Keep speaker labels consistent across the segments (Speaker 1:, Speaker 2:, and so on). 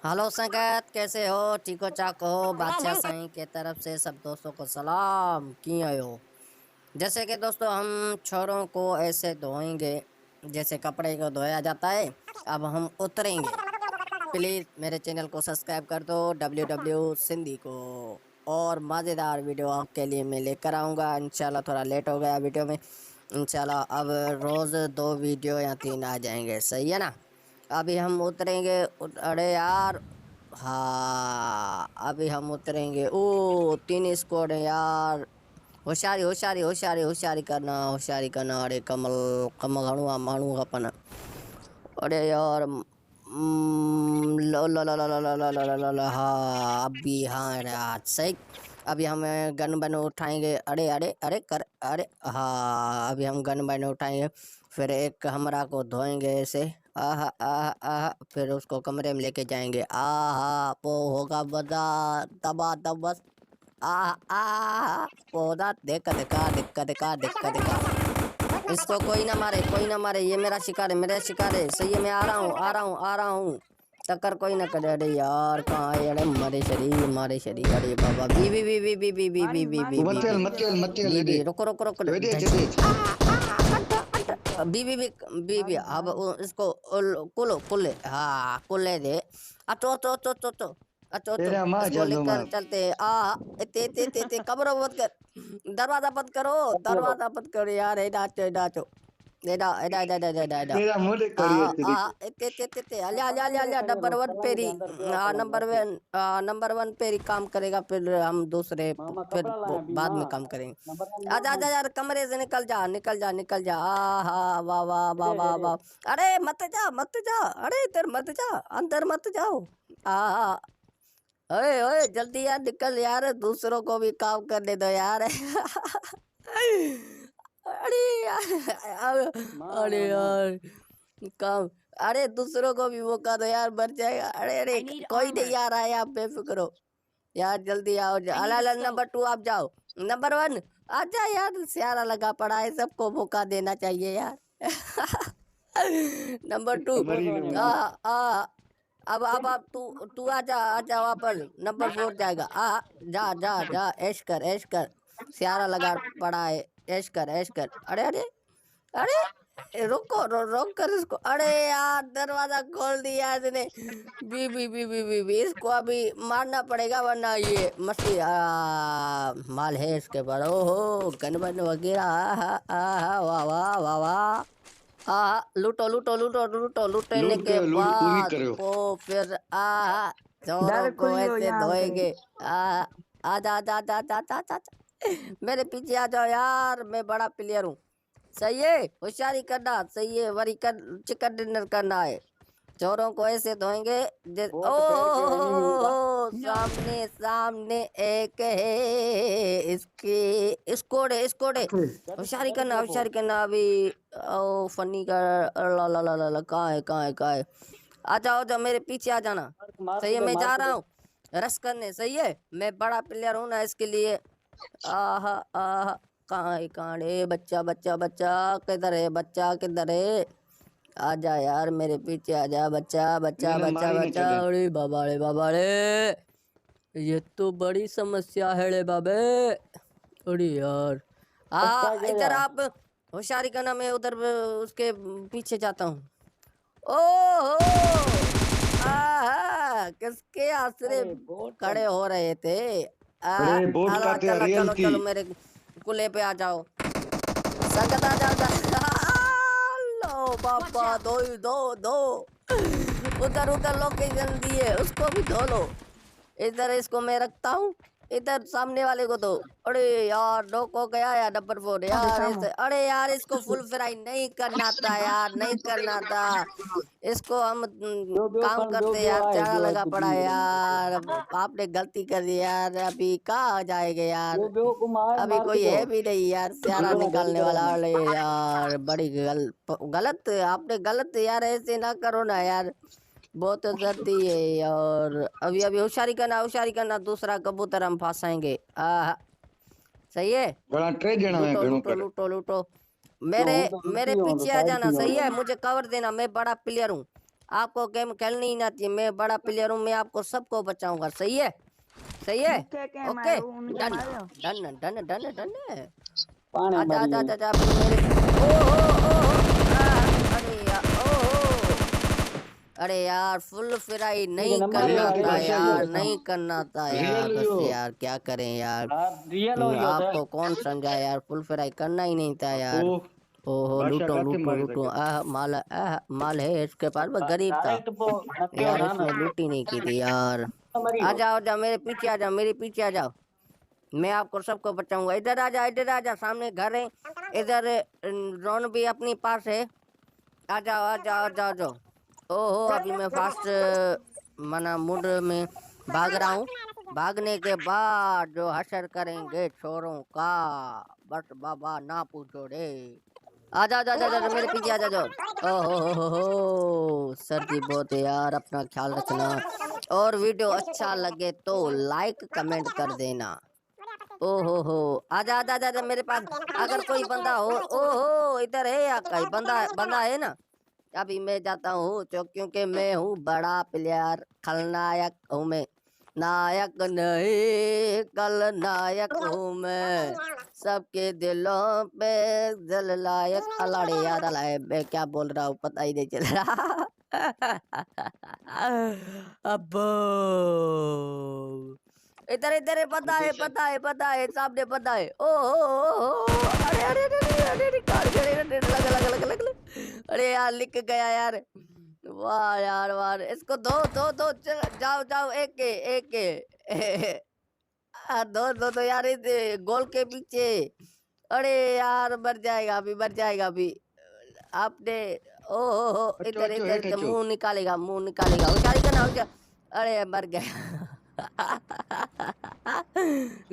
Speaker 1: Hello संगत, कैसे हो? ठीक हो, चाक हो? बादशाह साईं के तरफ से सब दोस्तों को सलाम। की आयो? जैसे कि दोस्तों, हम छोरों को ऐसे धोएंगे जैसे कपड़े को धोया जाता है। अब हम उतरेंगे। प्लीज़ मेरे चैनल को सब्सक्राइब कर दो, डब्ल्यू सिंधी को। और मज़ेदार वीडियो आपके लिए मैं लेकर आऊँगा इंशाल्लाह। थोड़ा लेट हो गया वीडियो में, इंशाल्लाह अब रोज़ 2 वीडियो या 3 आ जाएंगे, सही है ना? अभी हम उतरेंगे। अरे यार, हाँ अभी हम उतरेंगे। ओ 3 स्क्वाड है यार। होशियारी होशियारी होशियारी होशियारी करना, होशियारी करना। अरे कमल कमल हणुआ माण्हू खपनि। अरे यार, लो लो लो लो लो लो लो लो लो लो लो, हाँ अभी, हाँ यार सही। अभी हम गन बन उठाएंगे। अरे अरे अरे कर, अरे हाँ अभी हम गन बन उठाएंगे। फिर एक हमरा को धोएंगे ऐसे। आहा आहा आहा, फिर उसको कमरे में लेके जाएंगे। आहा वो होगा बदा दबा दब बस। आहा आहा वो होगा। देखा देखा देखा देखा देखा देखा। इसको कोई ना मारे, कोई ना मारे। ये मेरा शिकार है, मेरा शिकार है। सही है, मैं आ रहा हूँ आ रहा हूँ आ रहा हूँ। टक्कर कोई ना करे। अरे यार कहाँ है? अरे मारे शरीर, मारे शरीर। अरे बाबा, बी बी बी बी बी बी बी बी बी बी बी बी बी बी, रुको रुको रुको। बी बी बी बी बी। अब इसको कुलो कुले, हाँ कुले दे। अचो अचो अचो अचो अचो अचो अचो।
Speaker 2: तेरा माँ
Speaker 1: इसको
Speaker 2: जादू
Speaker 1: लेकर
Speaker 2: माँ
Speaker 1: चलते हैं। इतने इतने इतने इतने, कमरों बंद कर, दरवाजा बंद करो, दरवाजा बंद करो यार। ए नाचो ए नाचो। एडा एडा एडा एडा एडा एडा।
Speaker 2: तेरा मुंह देख कड़ी है तेरी
Speaker 1: इतने इतने इतने इतने। अलिया अलिया अलिया अलिया। नंबर 1 पेरी, नंबर 1 पेरी काम करेगा। फिर हम दूसरे, फिर बाद में काम करेंगे। आजा आजा यार, कमरे से निकल जा निकल जा निकल जा। आहा वाह वाह वाह वाह वाह। अरे मत जा मत जा। अरे इधर मत जा, अंदर मत जाओ। आहा, ओए ओए जल्दी यार निकल यार, दूसरों को भी काम करने दो यार। अरे यार, अरे यार काम। अरे दूसरों को भी मौका दो यार, मर जाएगा। अरे अरे कोई नहीं आ रहा है, आप बेफिक्र हो यार। जल्दी आओ। अला नंबर 2 आप जाओ। नंबर 1 आजा यार, स्यारा लगा पड़ा है, सबको मौका देना चाहिए यार। नंबर 2
Speaker 2: मरी न
Speaker 1: आ
Speaker 2: मरी
Speaker 1: आ अब तू तू आजा आजा वापस। नंबर 4 जाएगा। जा जा जा, ऐश कर ऐश कर। स्यारा लगा पड़ा है, ऐश कर ऐश कर। अरे अरे अरे रुको, रोक कर इसको। अरे यार दरवाजा खोल दिया इसने। बी बी बी बी बी बी, इसको अभी मारना पड़ेगा वरना ये मस्ती। माल है इसके पास। ओहो गन बन वगैरह। वाह वाह वाह वाह। लूटो लूटो लूटो लूटो। लूटने
Speaker 2: लूट
Speaker 1: के
Speaker 2: करो लूट पूरी
Speaker 1: बाद
Speaker 2: करो
Speaker 1: वो फिर चोरों
Speaker 3: डायरेक्ट
Speaker 1: को
Speaker 3: खुली हो
Speaker 1: ऐसे
Speaker 3: यहाँ पे।
Speaker 1: धोएंगे। आजा आजा आजा आजा आजा आजा आजा। मेरे पीछे आ जाओ यार, मैं बड़ा प्लेयर हूँ। सही है, होशियारी करना। सही है, वरी कर चिकन डिनर करना है। चोरों को ऐसे धोएंगे। ओ
Speaker 3: बहुत पैर के एनिमी होगा।
Speaker 1: सामने सामने एक है, इसके स्कोर है स्कोर है। होशियारी करना होशियारी करना अभी। ओ फनी का। ला ला ला ला ला, कहाँ है कहाँ है कहाँ है? आ जाओ जाओ, मेरे पीछे आ जाना। सही है, मैं जा रहा हूँ रश करने। सही है, मैं बड़ा प्लेयर हूँ ना, इसके लिए। आहा आहा, कहाँ है कहाँ है? बच्चा बच्चा बच्चा किधर है? बच्चा किधर है? आजा यार, मेरे पीछे आजा बच्चा बच्चा
Speaker 2: मेरा
Speaker 1: बच्चा
Speaker 2: मारी न
Speaker 1: बच्चा।
Speaker 2: चले
Speaker 1: अरे बाबा रे बाबा रे, ये तो बड़ी समस्या है रे बाबे। अरे यार, इधर आप होशियारी करना, मैं उधर उसके पीछे जाता हूँ। ओहो, किसके आसरे खड़े हो रहे थे?
Speaker 2: अरे बोट का ते
Speaker 1: चलो
Speaker 2: रियल
Speaker 1: चलो
Speaker 2: थी
Speaker 1: चलो, मेरे कुले पे आ जाओ। संगत आ जाओ लो बाबा, दो ही दो दो। उधर उधर लोकेशन दिए, उसको भी धो लो। इधर इसको मैं रखता हूँ, इधर सामने वाले को दो। अरे यार नॉक हो गया यार, नंबर 4 यार।
Speaker 3: सामो
Speaker 1: अरे यार, इसको फुल फ्राई नहीं करना था यार, नहीं करना था इसको। हम काम करते यार, चारा लगा पड़ा है यार। आपने गलती कर दी यार, अभी कहाँ जाएंगे यार? अभी कोई है भी नहीं यार स्यारा निकालने वाला। अरे यार बड़ी गलत आपने, गलत यार, ऐसे ना करो ना यार, बहुत जल्दी है। और अभी अभी होशियारी करना, दूसरा कबूतर हम फंसाएंगे। सही है।
Speaker 2: घणा टे ॼणा में
Speaker 1: लूटो
Speaker 2: घणो
Speaker 1: लूटो
Speaker 2: कर
Speaker 1: लूटो लूटो। मेरे मेरे पीछे आ जाना। सही है, मुझे कवर देना, मैं बड़ा प्लेयर हूँ। आपको गेम खेलनी ही ना चाहिए। मैं बड़ा प्लेयर हूँ, मैं आपको सबको बचाऊंगा। सही है, सही है।
Speaker 3: के
Speaker 1: ओके,
Speaker 3: मारो उनके
Speaker 1: डन
Speaker 3: मारो
Speaker 1: डन डन डन डन।
Speaker 4: पानी
Speaker 1: आजा
Speaker 4: मारी
Speaker 1: आजा
Speaker 4: हो।
Speaker 1: आजा अभी मेरे। ओहो ओहो अरे यार ओहो। अरे यार फुल फ्राई नहीं
Speaker 4: नंबर
Speaker 1: करना
Speaker 2: रियल
Speaker 1: था
Speaker 2: रियल सही हो
Speaker 1: यार, नहीं करना था यार,
Speaker 2: रियल
Speaker 1: बस
Speaker 2: हो
Speaker 1: यार क्या करें यार।
Speaker 4: रियल हो यो तो
Speaker 1: आपको कौन समझा यार, फुल फ्राई करना ही नहीं था यार।
Speaker 2: ओ
Speaker 1: ओहो
Speaker 2: बादशाह
Speaker 1: लूटो
Speaker 2: काते
Speaker 1: लूटो
Speaker 2: मारे
Speaker 1: लूटो,
Speaker 2: सके
Speaker 1: माल है इसके पास, बस गरीब था
Speaker 4: डायरेक्ट वो नत्यो
Speaker 1: यार,
Speaker 4: ना ना
Speaker 1: इसने लूटी नहीं की थी यार।
Speaker 4: मरी
Speaker 1: आ
Speaker 4: हो।
Speaker 1: जाओ जाओ मेरे पीछे आ जाओ, मेरे पीछे आ जाओ, मैं आपको सबको बचाऊंगा। इधर आ जा, इधर आ जा, सामने घर है इधर। ड्रोन भी अपनी पास है। आ जाओ आ जाओ आ जाओ आ जाओ। ओहो अभी मैं फास्ट मना मूड में भाग रहा हूँ। भागने के बाद जो हशर करेंगे छोरों का, बस बाबा ना पूछो रे। आ जाओ जा जा जा मेरे पीछे आ जाओ। ओहो सर जी बहुत है यार, अपना ख्याल रखना, और वीडियो अच्छा लगे तो लाइक कमेंट कर देना। ओहो आजा आजा आजा आजा मेरे पास, अगर कोई बंदा हो। ओहो इधर है या कहीं बंदा, बंदा है ना। अभी मैं जाता हूँ तो, क्योंकि मैं हूँ बड़ा प्लेयर, खलनायक हूँ मैं, नायक नहीं कल नायक हूँ मैं, सबके दिलों पे जलनायक। अलाड़े यार अलाए मैं क्या बोल रहा हूँ पता ही नहीं चल रहा। अब्बो इधर इधर है, पता है पता है पता है, सामने पता है। ओ अरे अरे अरे अरे अरे अरे कार खड़े अरे लग लग लग लग लग। अरे यार लिख गया यार, वाह यार वाह। इसको दो दो दो जाओ जाओ, एक के दो दो दो यार, इस गोल के पीछे। अरे यार मर जाएगा अभी, मर जाएगा अभी। आपने ओ
Speaker 2: हटो
Speaker 1: इधर
Speaker 2: हटो
Speaker 1: इधर
Speaker 2: हेठ
Speaker 1: से
Speaker 2: हटो
Speaker 1: मुंह निकालेगा, मुंह निकालेगा, होशियारी करना होशियार। अरे मर गया।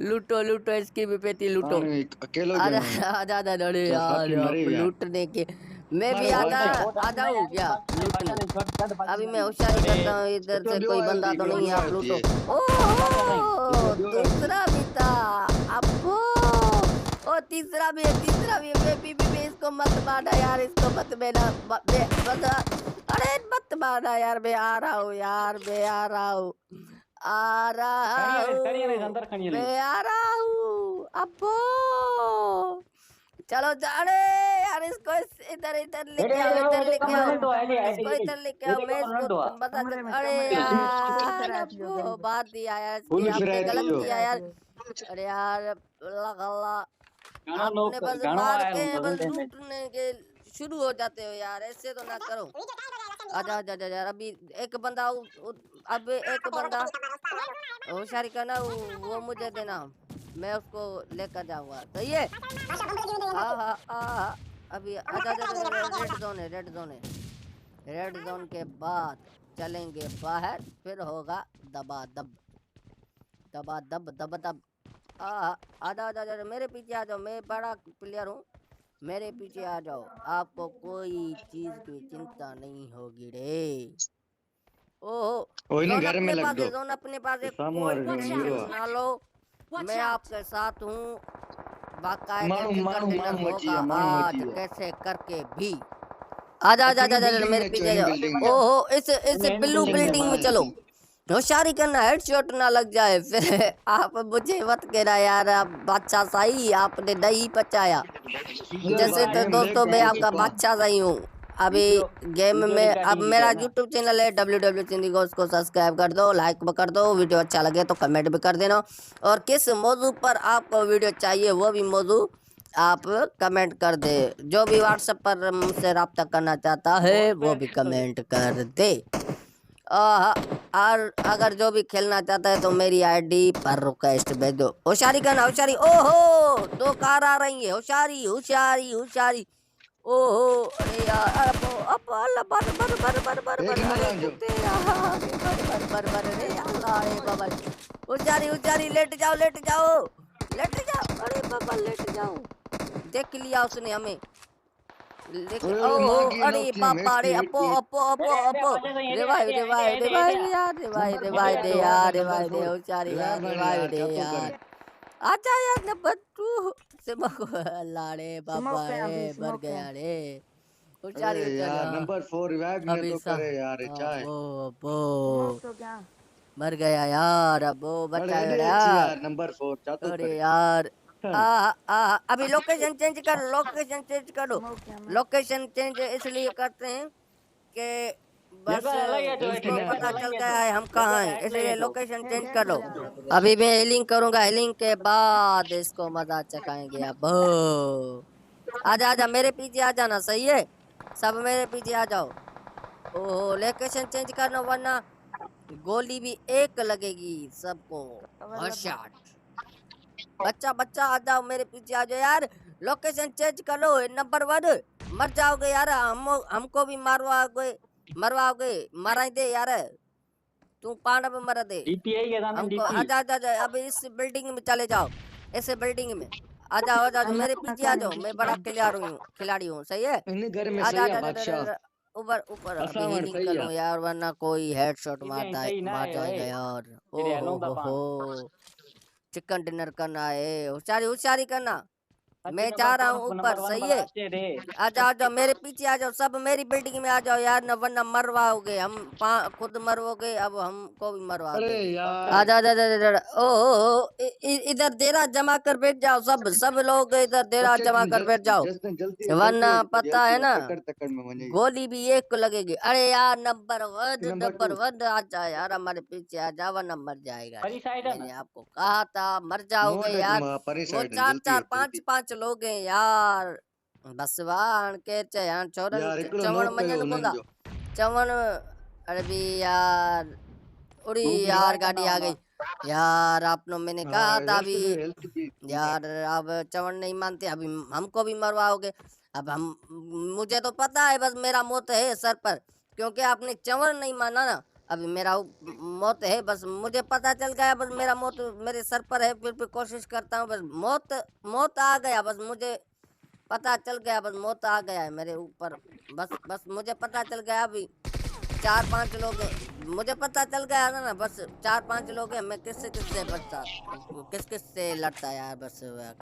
Speaker 1: लूटो लूटो इसकी भी पेटी लूटो।
Speaker 2: पानी अकेलो
Speaker 1: आजा
Speaker 2: जणो है
Speaker 1: आजा आजा, अरे
Speaker 2: तो
Speaker 1: यार
Speaker 2: साथी मरे
Speaker 1: आप
Speaker 2: यार
Speaker 1: लूटने के, मैं भी
Speaker 2: मारो
Speaker 4: वो
Speaker 1: आजा
Speaker 4: नहीं
Speaker 2: बादशाह
Speaker 4: वो
Speaker 1: आ
Speaker 4: नहीं
Speaker 1: जाऊँ क्या
Speaker 4: नहीं
Speaker 1: लूटने।
Speaker 4: बचा नहीं छोड़ कर
Speaker 1: अभी
Speaker 4: बाकी
Speaker 1: मैं
Speaker 4: नहीं
Speaker 1: होशियारी
Speaker 4: अरे
Speaker 1: करता हूँ, इधर
Speaker 2: तो
Speaker 1: से
Speaker 2: दियो
Speaker 1: कोई बंदा
Speaker 2: आती
Speaker 1: तो नहीं है,
Speaker 2: दियो
Speaker 1: आप
Speaker 2: आती
Speaker 1: लूटो।
Speaker 2: है
Speaker 4: बाचा नहीं
Speaker 1: ओहो
Speaker 2: दियो आती
Speaker 1: दूसरा भी था आपको, ओ तीसरा भी है, तीसरा भी है। मैं इसको मत मारना यार, इसको मत मेरा अरे मत मारना यार, मैं आ रहा हूँ यार, मैं आ रहा हूँ, आ रहा
Speaker 4: कड़िया नहीं
Speaker 1: हूँ,
Speaker 4: अंदर खड़ी रही
Speaker 1: मैं आ रहा हूँ अब्बो। चलो अरे यार इसको इधर इधर
Speaker 4: एडे
Speaker 1: लेके आओ,
Speaker 4: एडे
Speaker 1: इधर
Speaker 4: एडे
Speaker 1: लेके आओ,
Speaker 4: कमरे तो एडे एडे
Speaker 1: इसको इधर लेके आओ,
Speaker 4: एडे
Speaker 1: मैं इसको
Speaker 4: कमरे तो
Speaker 1: बता
Speaker 3: कमरे में
Speaker 1: अरे
Speaker 3: कमरे में
Speaker 1: यार
Speaker 3: रख दियो
Speaker 1: अब्बो
Speaker 3: गरीब
Speaker 1: बात दिया यार इसकी,
Speaker 2: फुल
Speaker 1: आपने
Speaker 2: फ्राई
Speaker 1: गलत
Speaker 2: दियो
Speaker 1: किया
Speaker 3: रख
Speaker 1: यार।
Speaker 3: दियो
Speaker 1: अरे यार अल्लाह अल्लाह,
Speaker 4: घणो
Speaker 1: आपने
Speaker 4: लोग
Speaker 1: बस
Speaker 4: घणो
Speaker 1: मार
Speaker 4: आया
Speaker 1: के
Speaker 4: हूं
Speaker 1: बस
Speaker 4: डबल डैमेज
Speaker 1: लूटने के शुरू हो जाते हो यार, ऐसे तो ना करो। आजा आजा आजा यार, अभी एक बंदा अब एक बंदा होशियारी करना, वो मुझे देना, मैं उसको लेकर जाऊंगा। सही है। अभी आजा आजा आजा, रेड जोन है, रेड जोन है, रेड जोन के बाद चलेंगे बाहर, फिर होगा दबा दब, दबा दब दब दब। आजा आजा आजा मेरे पीछे आ जाओ, मैं बड़ा प्लेयर हूँ, मेरे पीछे आ जाओ, आपको कोई चीज की चिंता नहीं होगी रे। ओहो
Speaker 2: ओ इन्हें
Speaker 1: जोन
Speaker 2: घर में
Speaker 1: अपने
Speaker 2: लग
Speaker 1: पास है,
Speaker 2: दो
Speaker 1: जोन अपने पास है,
Speaker 2: सामू
Speaker 1: कोई
Speaker 2: वाले जो हीरो
Speaker 1: टेंशन ना लो, मैं आपके साथ हूँ, बाकायदे
Speaker 2: मानू
Speaker 1: चिकन
Speaker 2: मानू
Speaker 1: डिनर
Speaker 2: मानू मची
Speaker 1: होगा
Speaker 2: है मानू मची
Speaker 1: आज
Speaker 2: है
Speaker 1: कैसे करके भी। आजा आजा
Speaker 2: इन
Speaker 1: आजा आजा
Speaker 2: बिल्डिंग
Speaker 1: मेरे
Speaker 2: में चो
Speaker 1: पीछे
Speaker 2: इन
Speaker 1: जाओ।
Speaker 2: बिल्डिंग में
Speaker 1: ओहो इस
Speaker 4: इन
Speaker 1: ब्लू
Speaker 4: बिल्डिंग में
Speaker 1: बिल्डिंग में
Speaker 2: मार
Speaker 1: चलो, होशियारी करना, हेडशॉट ना लग जाए फिर। आप मुझे मत कहना यार, आप बादशाह शाही आपने नहीं बचाया।
Speaker 4: वीडियो
Speaker 1: जैसे तो
Speaker 2: गेम
Speaker 1: दोस्तों
Speaker 2: लेग
Speaker 1: मैं
Speaker 2: दियो
Speaker 1: आपका
Speaker 2: सुपा
Speaker 1: बादशाह सही हूँ। अभी
Speaker 4: वीडियो
Speaker 1: गेम
Speaker 4: वीडियो
Speaker 1: में अब
Speaker 4: रिकॉर्डिंग
Speaker 1: मेरा
Speaker 4: है ना
Speaker 1: यूट्यूब चैनल है WW सिंधी को, उसको सब्सक्राइब कर दो, लाइक भी कर दो, वीडियो अच्छा लगे तो कमेंट भी कर देना, और किस मौजू पर आपको वीडियो चाहिए वो भी मौजू आप कमेंट कर दे। जो भी व्हाट्सएप पर मुझसे रब्ता करना चाहता है
Speaker 4: वॉल
Speaker 1: वो
Speaker 4: पे
Speaker 1: भी कमेंट कर दे। और अगर जो भी खेलना चाहता है तो मेरी आईडी पर रिक्वेस्ट भेज दो। होशियारी करना होशियारी, ओहो दो कार आ रही है, होशियारी होशियारी होशियारी। ओहो अरे यार अब अल्लाह बर बर बर बर बर
Speaker 2: एक
Speaker 1: बर,
Speaker 2: ना
Speaker 1: अरे
Speaker 2: लाओ जो
Speaker 1: कुत्ते यार बर बर बर बर, अरे अल्लाह अरे बाबा, होशियारी होशियारी, लेट जाओ लेट जाओ लेट जाओ, अरे बाबा लेट जाओ। देख लिया उसने हमें, लेकिन
Speaker 2: अरे
Speaker 1: ओहो
Speaker 2: मार की
Speaker 1: अरे
Speaker 2: नॉक की
Speaker 1: पापा,
Speaker 2: हेड
Speaker 1: अरे
Speaker 2: की हेड
Speaker 1: अपो
Speaker 2: की
Speaker 1: अपो अपो
Speaker 4: एडे एडे
Speaker 1: अपो,
Speaker 4: बचे तो एडे
Speaker 1: रिवाइव
Speaker 4: एडे एडे
Speaker 1: रिवाइव
Speaker 4: एडे
Speaker 1: रिवाइव
Speaker 4: एडे
Speaker 1: यार, रिवाइव
Speaker 2: नंबर
Speaker 1: रिवाइव
Speaker 2: फोड़
Speaker 1: दे
Speaker 2: दो
Speaker 1: यार,
Speaker 2: नंबर
Speaker 1: रिवाइव दे
Speaker 2: फोड़
Speaker 1: होशियारी यार,
Speaker 2: यार बन
Speaker 1: रिवाइव
Speaker 2: यार
Speaker 1: दे
Speaker 2: क्या तो
Speaker 1: यार।
Speaker 2: करे
Speaker 1: अच्छा यार नंबर 2 सिमक, अल्लाह रे बाबा
Speaker 3: स्मोक पे
Speaker 1: रे
Speaker 3: अभी
Speaker 1: मर
Speaker 3: स्मोक पे
Speaker 1: गया रे। होशियारी
Speaker 2: अरे यार
Speaker 1: होशियारी
Speaker 2: नंबर 4 रिवाइव में
Speaker 1: अभी
Speaker 2: तो
Speaker 1: सा
Speaker 2: करे यार चाय।
Speaker 1: अबो
Speaker 3: तो क्या
Speaker 1: मर गया यार अबो
Speaker 2: अरे
Speaker 1: बचा
Speaker 2: अरे अच्छी
Speaker 1: यार
Speaker 2: यार नंबर 4 चातो
Speaker 1: अरे
Speaker 2: करे।
Speaker 1: यार
Speaker 2: हाँ,
Speaker 1: अभी लोकेशन चेंज करो लोकेशन चेंज करो
Speaker 3: स्मोक क्या मैं
Speaker 1: लोकेशन चेंज इसलिए करते हैं कि
Speaker 4: मेरे
Speaker 1: बस
Speaker 4: को अलग है जो
Speaker 2: जल्दी
Speaker 1: उसको
Speaker 2: ना
Speaker 1: पता
Speaker 2: करो।
Speaker 1: चल गया है हम कहाँ हैं इसलिए लोकेशन
Speaker 3: हेड
Speaker 1: चेंज
Speaker 3: हेड
Speaker 1: कर लो
Speaker 3: बोला था।
Speaker 1: अभी मैं हीलिंग करूंगा हीलिंग के बाद इसको मजा चखाएंगे अब आजा आजा मेरे पीछे आ जाना सही है सब मेरे पीछे आ जाओ ओहो लोकेशन चेंज करना वरना गोली भी एक लगेगी सबको हेडशॉट बच्चा बच्चा आ जाओ मेरे पीछे आ जाओ यार लोकेशन चेंज करो नंबर 1 मर जाओगे यार हमको भी मरवाओगे मरा दे यार तू पांडा पे मर दे
Speaker 4: डीपी है क्या सामने
Speaker 1: हमको
Speaker 4: डीपी
Speaker 1: आजा आजा आजा अब इस बिल्डिंग में चले जाओ इस बिल्डिंग में आ जाओ मेरे पीछे आ जाओ मैं बड़ा खिलाड़ी हूँ सही है
Speaker 2: इन्हीं घर में
Speaker 1: आजा
Speaker 2: सही है
Speaker 1: आजा
Speaker 2: बादशाह।
Speaker 1: ऊपर ऊपर अभी
Speaker 2: असावन
Speaker 1: हीलिंग
Speaker 2: सही
Speaker 1: कर
Speaker 2: है।
Speaker 1: लूं यार वरना कोई हेडशॉट
Speaker 4: इधर सही ना
Speaker 1: मार
Speaker 4: है
Speaker 1: जाएगा
Speaker 4: भाई
Speaker 1: यार
Speaker 4: तेरे
Speaker 1: ओ
Speaker 4: हेलों दा
Speaker 1: हो चिकन डिनर करना है होशियारी होशियारी करना मैं
Speaker 4: पान
Speaker 1: जा रहा हूँ ऊपर
Speaker 4: नंबर 1
Speaker 1: सही है
Speaker 4: ब्लास्टेड है
Speaker 1: आ जाओ मेरे पीछे आ जाओ सब मेरी बिल्डिंग में आ जाओ यार न वरना मरवाओगे खुद मरवाओगे अब हमको भी मरवा
Speaker 2: अरे
Speaker 1: देंगे
Speaker 2: यार
Speaker 1: आ जा जा जा जा जा- ओ इधर देरा जमा कर बैठ जाओ सब लोग इधर देरा
Speaker 2: बच्चे
Speaker 1: जमा
Speaker 2: तुम
Speaker 1: कर बैठ जाओ
Speaker 2: जल्दी जल्दी
Speaker 1: वरना
Speaker 2: जल्दी
Speaker 1: पता है ना
Speaker 2: तकड़ तकड़ में बनेगी।
Speaker 1: गोली भी एक लगेगी अरे यार नंबर
Speaker 2: नंबर 2
Speaker 1: आ जा यार हमारे पीछे आ जा वरना मर जाएगा
Speaker 4: हरी
Speaker 1: ये
Speaker 4: साइड है
Speaker 1: मैंने
Speaker 4: ना
Speaker 1: आपको कहा था मर जाओगे
Speaker 2: नोट है
Speaker 1: यार
Speaker 2: तुम परी
Speaker 1: वो
Speaker 2: साइड
Speaker 1: चार
Speaker 2: जल्दी
Speaker 1: चार
Speaker 2: है
Speaker 1: पांच
Speaker 2: जल्दी।
Speaker 1: पांच लोग हैं यार बस वाहन के चयन चौरन
Speaker 2: यार एकड़ो
Speaker 1: चवण
Speaker 2: नोट कयो
Speaker 1: मञनि
Speaker 2: उन्हनि
Speaker 1: कोंदा
Speaker 2: जो।
Speaker 1: चवण अरे भी यार उड़ी
Speaker 4: तू भी
Speaker 1: यार
Speaker 4: रिवाइव
Speaker 1: गाड़ी
Speaker 4: करना
Speaker 1: आ
Speaker 4: होगा
Speaker 1: गई यार आपने मैंने कहा
Speaker 2: हाँ
Speaker 1: था अभी
Speaker 2: हेल्थ भी
Speaker 1: यार अब चवण नहीं मानते अभी हमको भी मरवाओगे अब हम मुझे तो पता है बस मेरा मौत है सर पर क्योंकि आपने चवण नहीं माना ना अभी मेरा मौत है बस मुझे पता चल गया बस मेरा मौत मेरे सर पर है फिर कोशिश करता हूँ बस मौत मौत आ गया बस मुझे पता चल गया बस मौत आ गया है मेरे ऊपर बस बस मुझे पता चल गया अभी 4-5 लोग हैं मुझे पता चल गया था ना बस 4-5 लोग हैं मैं किससे बचता किस किस से लड़ता यार बस